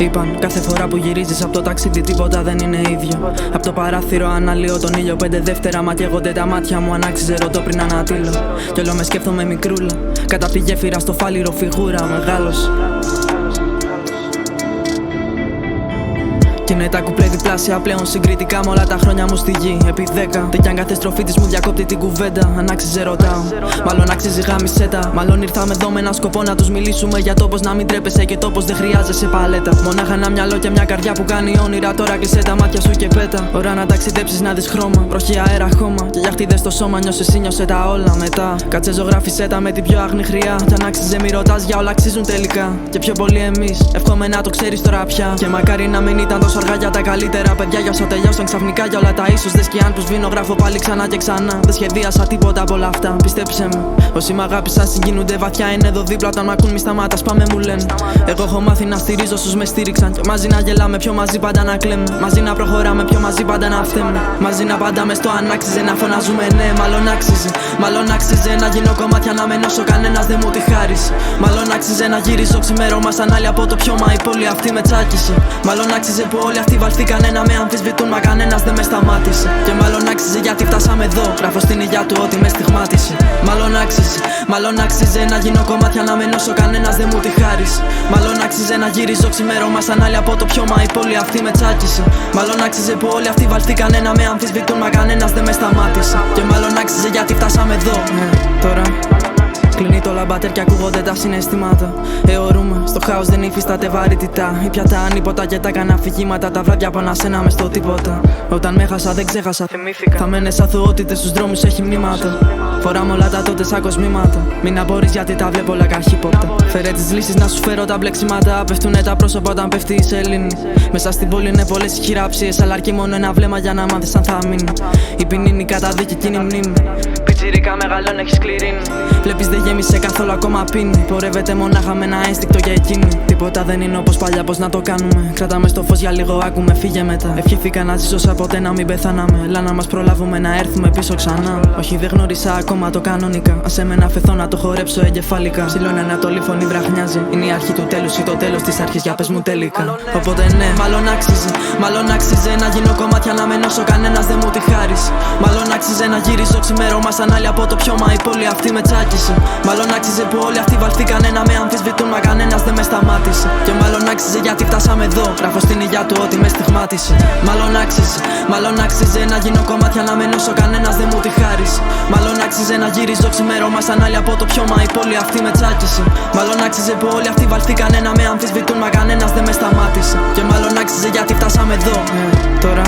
Είπαν κάθε φορά που γυρίζεις από το ταξίδι τίποτα δεν είναι ίδιο. Από το παράθυρο αναλύω τον ήλιο. 5 δεύτερα ματιέγονται τα μάτια μου. Αν άξιζε ρωτώ πριν ανατύλω. Κι όλο με σκέφτομαι μικρούλα. Κατά τη γέφυρα στο φάληρο φιγούρα μεγάλος. Κι είναι τα κουπλέ διπλάσια πλέον συγκριτικά με όλα τα χρόνια μου στη γη. Επί 10. Δεν κι αν κάθε στροφή της μου διακόπτει την κουβέντα. Αν άξιζε ρωτάω. Μάλλον άξιζε γάμισέτα. Μάλλον ήρθαμε εδώ με ένα σκοπό να τους μιλήσουμε για το πως να μην τρέπεσαι και το πως δεν χρειάζεσαι παλέτα. Μονάχα ένα μυαλό και μια καρδιά που κάνει όνειρα. Τώρα κλείσε τα μάτια σου και πέτα. Ώρα να ταξιδέψεις να δεις χρώμα. Βροχή, αέρα, χώμα. Και γιαχτίδες στο σώμα νιώσες ή νιώσε τα όλα μετά. Κάτσε ζωγράφισέ τα με την πιο άγνη χρειά. Κι αν άξιζε μη ρωτάς για όλα αξίζουν τελικά. Και πιο πολύ εμείς. Εύχομαι να το ξέρεις τώρα πια. Και μακάρι να μην ήταν τόσο αργά για τα καλύτερα παιδιά. Για όσο τελειώσαν ξαφνικά για όλα τα ίσως. Δες κι αν που σβήνω γράφω πάλι ξανά και ξανά. Δεν σχεδίασα τίποτα από όλα αυτά. Πιστέψε με. Όσοι μ' αγάπησαν συγκινούνται βαθιά. Είναι εδώ δίπλα όταν μ' ακούν μη σταμάτας. Πάμε μου λένε. Εγώ έχω μάθει να στηρίζω όσους με στήριξαν. Και μαζί να γελάμε πιο μαζί πάντα να κλαίμε. Μαζί να προχωράμε πιο μαζί πάντα να φταίμε. Μαζί να παντάμε στο αν άξιζε να φωνάζουμε ναι. Μάλλον άξιζε. Μάλλον άξιζε να γίνω κομμάτια να μένω όσο κανένας δεν μου τη χάρισε. Μάλλον άξιζε να γυρίσω ξημέρωμα σαν άλλη από το πιώμα. Η πόλη αυτή με τσάκισε. Μάλλον άξιζε που όλοι αυτοί βαλθήκανε να με αμφισβητούν. Μα κανένας δεν με σταμάτησε. Και μάλλον άξιζε γιατί φτάσαμε εδώ. Γράφω στην υγειά του ότι με στιγμάτισε. Μάλλον άξιζε. Μάλλον άξιζε να γίνω κομμάτια να μένω όσο κανένας δεν μου τη χάρισε. Μάλλον άξιζε να γυρίζω ξημέρωμα σαν άλλη από το πιώμα. Η πόλη αυτή με τσάκισε. Μάλλον άξιζε που όλοι αυτοί βαλθήκανε να με αμφισβητούν. Μα κανένας δεν με σταμάτησε. Και μάλλον άξιζε γιατί φτάσαμε εδώ. Τώρα κλείνει το λαμπατέρ και ακούγονται τα συναισθήματα. Αιωρούμε, στο χάος δεν υφίσταται βαρύτητα. Ή πια τα ανίποτα και τα έκανα αφηγήματα. Τα βράδια από ένα σένα μες στο τίποτα. Όταν με χάσα δεν ξέχασα, θυμήθηκα. Θα μένες αθωότητες στους δρόμους έχει μνήματα. Φοράμε όλα τα τότε σαν κοσμήματα. Μην απορείς γιατί τα βλέπω όλα καχύποπτα. Φέρε τις λύσεις να σου φέρω τα μπλεξίματα. Πέφτουνε τα πρόσωπα όταν πέφτει η σελήνη. Μέσα στην πόλη είναι πολλές οι χειράψιες. Αλλά αρκεί μόνο ένα βλέμμα για να μάθεις αν θα μείνει. Η ποινή είναι η καταδίκη κι είναι η μνήμη. Πιτσιρίκα μεγαλών έχει σκληρίνει. Βλέπεις δεν γέμισε καθόλου ακόμα πίνει. Πορεύεται μονάχα με ένα ένστικτο για εκείνη. Τίποτα δεν είναι όπως παλιά, πώς να το κάνουμε. Κρατάμε στο φως για λίγο, άκουμε, φύγε μετά. Ευχήθηκα να ζήσω σαν ποτέ να μην πεθάναμε. Έλα να μας προλάβουμε να έρθουμε πίσω ξανά. Όχι, δεν γνώρισα ακόμα το κανονικά. Ας εμένα φεθώ να το χορέψω εγκεφαλικά. Ψηλώνει ανατολή φωνή βραχνιάζει. Είναι η αρχή του τέλους ή το τέλος της αρχής, για πες μου τελικά. Οπότε ναι, μάλλον άξιζε. Μάλλον άξιζε να γίνω κομμάτια να μένω όσο κανένας δεν μου τη χάρισε. Μάλλον άξιζε να γυρίζω ξημέρωμα σαν άλλη από το πιώμα. Η πόλη αυτή με τσάκισε. Μάλλον άξιζε που όλοι αυτοί βαλθήκανε να με αμφισβητούν. Μα κανένας δεν με σταμάτησε. Και μάλλον άξιζε γιατί φτάσαμε εδώ. Γράφω στην υγειά του ότι με στιγμάτισε. Μάλλον άξιζε. Μάλλον άξιζε να γίνω κομμάτια να μένω όσο κανένας δεν μου τη χάρισε. Μάλλον άξιζε να γυρίζω ξημέρωμα σαν άλλη από το πιώμα. Η πόλη αυτή με τσάκισε. Μάλλον άξιζε που όλοι αυτοί βαλθήκανε να με αμφισβητούν. Μα κανένας δεν με σταμάτησε. Και μάλλον άξιζε γιατί φτάσαμε εδώ. Τώρα